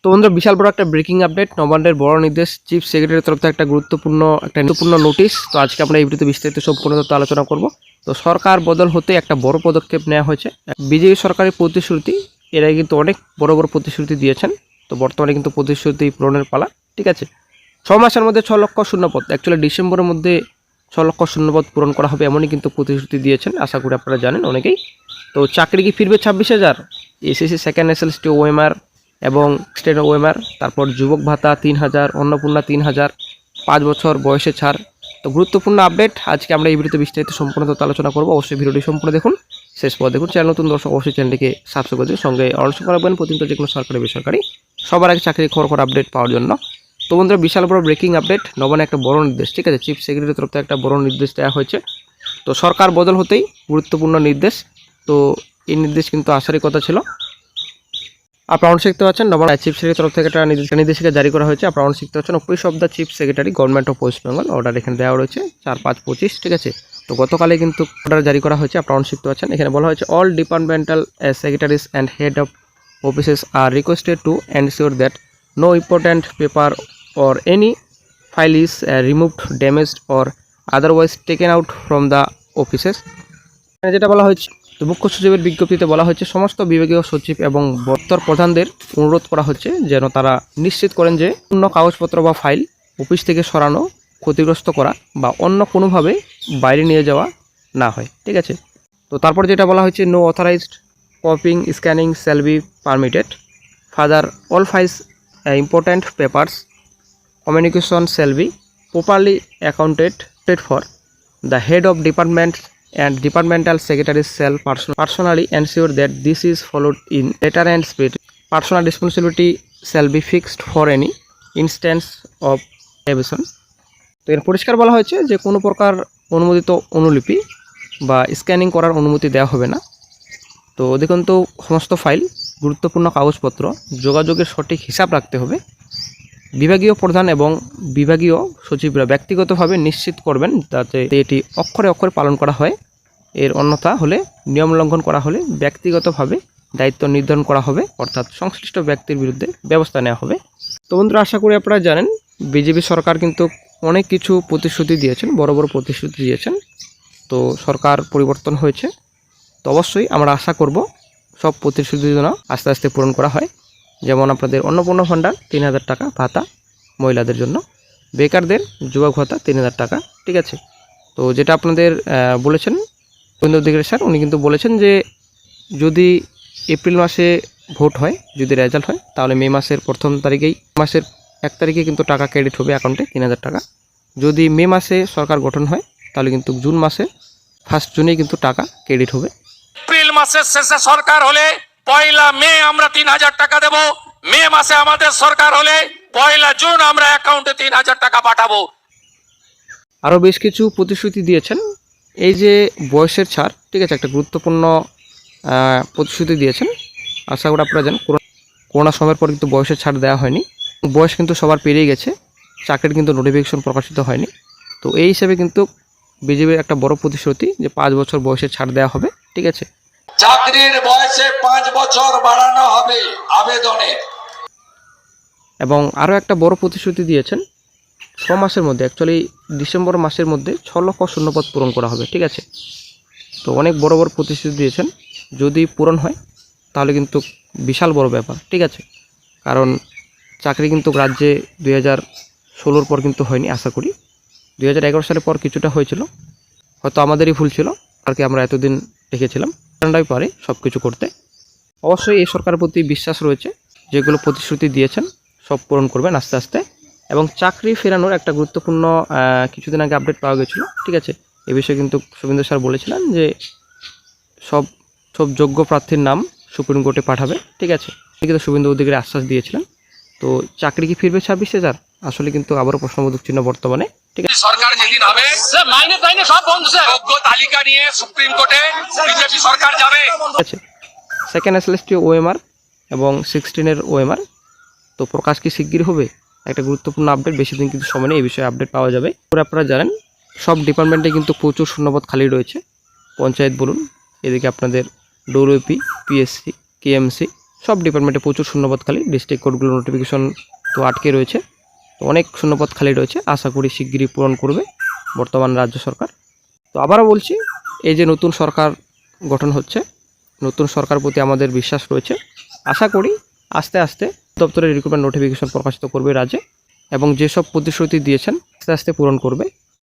তো বন্ধুরা বিশাল বড় একটা ব্রেকিং আপডেট, নবান্নের বড় নির্দেশ, চিফ সেক্রেটারির তরফ থেকে একটা গুরুত্বপূর্ণ নোটিশ। তো আজকে আমরা এই ভিডিওতে বিস্তারিত সম্পূর্ণ তথ্য আলোচনা করব। তো সরকার বদল হতে একটা বড় পদক্ষেপ নেওয়া হয়েছে। বিজেপি সরকারের প্রতিশ্রুতি, এরা কিন্তু অনেক বড় বড় প্রতিশ্রুতি দিয়েছেন। তো বর্তমানে কিন্তু প্রতিশ্রুতি পূরণের পালা। ঠিক আছে, 6 মাসের মধ্যে 6 লক্ষ শূন্যপদ, অ্যাকচুয়ালি ডিসেম্বরের মধ্যে 6 লক্ষ শূন্যপদ পূরণ করা হবে, এমনই কিন্তু প্রতিশ্রুতি দিয়েছেন। আশা করি আপনারা জানেন অনেকেই। তো চাকরি কি ফিরবে 26,000, এসএসসি সেকেন্ড এসএলএসটি ওএমআর এবং স্টেট ওএমআর, তারপর যুবক ভাতা 3,000, অন্নপূর্ণা 3,000, 5 বছর বয়সে ছাড়। তো গুরুত্বপূর্ণ আপডেট আজকে আমরা এই ভিডিওতে বিস্তারিত সম্পূর্ণ তথ্য আলোচনা করবো। অবশ্যই ভিডিওটি সম্পূর্ণ দেখুন, শেষ পর দেখুন। চ্যানেল নতুন দর্শক অবশ্যই চ্যানেলটিকে সাবস্ক্রাইব করে দিন, সঙ্গে অনলাইন রাখবেন প্রতিনিয়ত যে কোনো সরকারি বেসরকারি সবার আগে চাকরি খবর আপডেট পাওয়ার জন্য। তো বন্ধুরা বিশাল বড় ব্রেকিং আপডেট, নবান্নে একটা বড় নির্দেশ। ঠিক আছে, চিফ সেক্রেটারির তরফ থেকে একটা বড় নির্দেশ দেওয়া হয়েছে। তো সরকার বদল হতেই গুরুত্বপূর্ণ নির্দেশ। তো এই নির্দেশ কিন্তু আসারই কথা ছিল। আপনারা শিখতে পাচ্ছেন নবান্ন চিফ সেক্রেটারির তরফ থেকে একটা নির্দেশিকা জারি করা হয়েছে। আপনারা শিখতে পাচ্ছেন office of the chief secretary government of West Bengal, order এখানে দেওয়া রয়েছে 4/5/25। ঠিক আছে, তো গতকালে কিন্তু অর্ডার জারি করা হয়েছে। আপনারা শিখতে পাচ্ছেন এখানে বলা হয়েছে all departmental secretaries and head of offices are requested to ensure that no important paper or any file is removed, damaged or otherwise taken out from the offices. যেটা বলা হয়েছে, তো মুখ্য সচিবের বিজ্ঞপ্তিতে বলা হয়েছে সমস্ত বিভাগীয় সচিব এবং দপ্তর প্রধানদের অনুরোধ করা হচ্ছে যেন তারা নিশ্চিত করেন যে অন্য কাগজপত্র বা ফাইল অফিস থেকে সরানো, ক্ষতিগ্রস্ত করা বা অন্য কোনোভাবে বাইরে নিয়ে যাওয়া না হয়। ঠিক আছে, তো তারপর যেটা বলা হয়েছে no authorized copying scanning shall be permitted, further all files important papers communication shall be properly accounted for the head of department and departmental secretaries shall personally ensure that this is followed in letter and spirit. Personal responsibility shall be fixed for any instance of abuse. তো এর পরিষ্কার বলা হয়েছে যে কোনো প্রকার অনুমোদিত অনুলিপি বা স্ক্যানিং করার অনুমতি দেওয়া হবে না। তো দেখুন, তো সমস্ত ফাইল, গুরুত্বপূর্ণ কাগজপত্র, যোগাযোগের সঠিক হিসাব রাখতে হবে। বিভাগীয় প্রধান এবং বিভাগীয় সচিবরা ব্যক্তিগতভাবে নিশ্চিত করবেন যাতে এটি অক্ষরে অক্ষরে পালন করা হয়। এর অন্যথা হলে, নিয়ম লঙ্ঘন করা হলে ব্যক্তিগতভাবে দায়িত্ব নির্ধারণ করা হবে, অর্থাৎ সংশ্লিষ্ট ব্যক্তির বিরুদ্ধে ব্যবস্থা নেওয়া হবে। তো বন্ধুরা আশা করি আপনারা জানেন বিজেপি সরকার কিন্তু অনেক কিছু প্রতিশ্রুতি দিয়েছেন, বড় বড় প্রতিশ্রুতি দিয়েছেন। তো সরকার পরিবর্তন হয়েছে, তো অবশ্যই আমরা আশা করব সব প্রতিশ্রুতি যেন আস্তে আস্তে পূরণ করা হয়। যেমন আপনাদের অন্নপূর্ণা ভাণ্ডার 3,000 টাকা ভাতা মহিলাদের জন্য, বেকারদের যুবক ভাতা 3,000 টাকা। ঠিক আছে, তো যেটা আপনাদের বলেছেন শুভেন্দু অধিকারী স্যার, উনি কিন্তু বলেছেন যে যদি এপ্রিল মাসে ভোট হয়, যদি রেজাল্ট হয়, তাহলে মে মাসের প্রথম তারিখেই, মাসের 1 তারিখে কিন্তু টাকা ক্রেডিট হবে অ্যাকাউন্টে 3,000 টাকা। যদি মে মাসে সরকার গঠন হয় তাহলে কিন্তু জুন মাসে 1 জুনেই কিন্তু টাকা ক্রেডিট হবে। এপ্রিল মাসের শেষে সরকার হলে 1 মে আমরা 3,000 টাকা দেব। মে মাসে আমাদের সরকার হলে 1 জুন আমরা অ্যাকাউন্টে 3,000 টাকা পাঠাবো। আরও বেশ কিছু প্রতিশ্রুতি দিয়েছেন। এই যে বয়সের ছাড়, ঠিক আছে, একটা গুরুত্বপূর্ণ প্রতিশ্রুতি দিয়েছেন। আশা করি আপনারা জানেন করোনা সময়ের পর কিন্তু বয়সের ছাড় দেওয়া হয়নি, বয়স কিন্তু সবার পেরিয়ে গেছে, চাকরির কিন্তু নোটিফিকেশন প্রকাশিত হয়নি। তো এই হিসেবে কিন্তু বিজেপির একটা বড় প্রতিশ্রুতি যে 5 বছর বয়সের ছাড় দেওয়া হবে। ঠিক আছে, চাকরির বয়সে 5 বছর বাড়ানো হবে আবেদনে। এবং আরও একটা বড় প্রতিশ্রুতি দিয়েছেন 6 মাসের মধ্যে, অ্যাকচুয়ালি ডিসেম্বর মাসের মধ্যে 6 লক্ষ শূন্যপদ পূরণ করা হবে। ঠিক আছে, তো অনেক বড় বড় প্রতিশ্রুতি দিয়েছেন, যদি পূরণ হয় তাহলে কিন্তু বিশাল বড় ব্যাপার। ঠিক আছে, কারণ চাকরি কিন্তু রাজ্যে 2016 পর কিন্তু হয়নি। আশা করি 2011 সালের পর কিছুটা হয়েছিল, হয়তো আমাদেরই ভুল ছিল, আর কি আমরা এতদিন রেখেছিলাম, ঠান্ডাই পারে সব কিছু করতে। অবশ্যই এই সরকারের প্রতি বিশ্বাস রয়েছে, যেগুলো প্রতিশ্রুতি দিয়েছেন সব পূরণ করবেন আস্তে আস্তে। এবং চাকরি ফেরানোর একটা গুরুত্বপূর্ণ কিছুদিন আগে আপডেট পাওয়া গেছিলো। ঠিক আছে, এ বিষয়ে কিন্তু শুভেন্দু স্যার বলেছিলেন যে সব যোগ্য প্রার্থীর নাম সুপ্রিম কোর্টে পাঠাবে। ঠিক আছে, কিন্তু শুভেন্দু অধিকারী আশ্বাস দিয়েছিলেন। তো চাকরি কি ফিরবে 26,000? আসলে কিন্তু আবারও প্রশ্নবোধক চিহ্ন বর্তমানে। ঠিক আছে, সরকার যেদিন হবে মাইনে সব বন্ধ, যোগ্য তালিকা নিয়ে সুপ্রিম কোর্টে বিজেপি সরকার যাবে। ঠিক আছে, সেকেন্ড এসএলএসটি ওএমআর এবং 16 ওএমআর তো প্রকাশ কি শিগগির হবে? একটা গুরুত্বপূর্ণ আপডেট, বেশি দিন কিন্তু সময় নেই, এই বিষয়ে আপডেট পাওয়া যাবে। আপনারা জানেন সব ডিপার্টমেন্টে কিন্তু প্রচুর শূন্যপদ খালি রয়েছে, পঞ্চায়েত বলুন, এদিকে আপনাদের ডব্লিউপি, পিএসসি, কেএমসি সব ডিপার্টমেন্টে প্রচুর শূন্যপদ খালি, ডিস্ট্রিক্ট কোর্টগুলো নোটিফিকেশন তো আটকে রয়েছে, তো অনেক শূন্যপদ খালি রয়েছে, আশা করি শিগগিরই পূরণ করবে বর্তমান রাজ্য সরকার। তো আবারও বলছি, এই যে নতুন সরকার গঠন হচ্ছে, নতুন সরকার প্রতি আমাদের বিশ্বাস রয়েছে, আশা করি আস্তে আস্তে দপ্তরের রিক্রুটমেন্ট নোটিফিকেশন প্রকাশিত করবে রাজ্যে, এবং যেসব প্রতিশ্রুতি দিয়েছেন আস্তে আস্তে পূরণ করবে।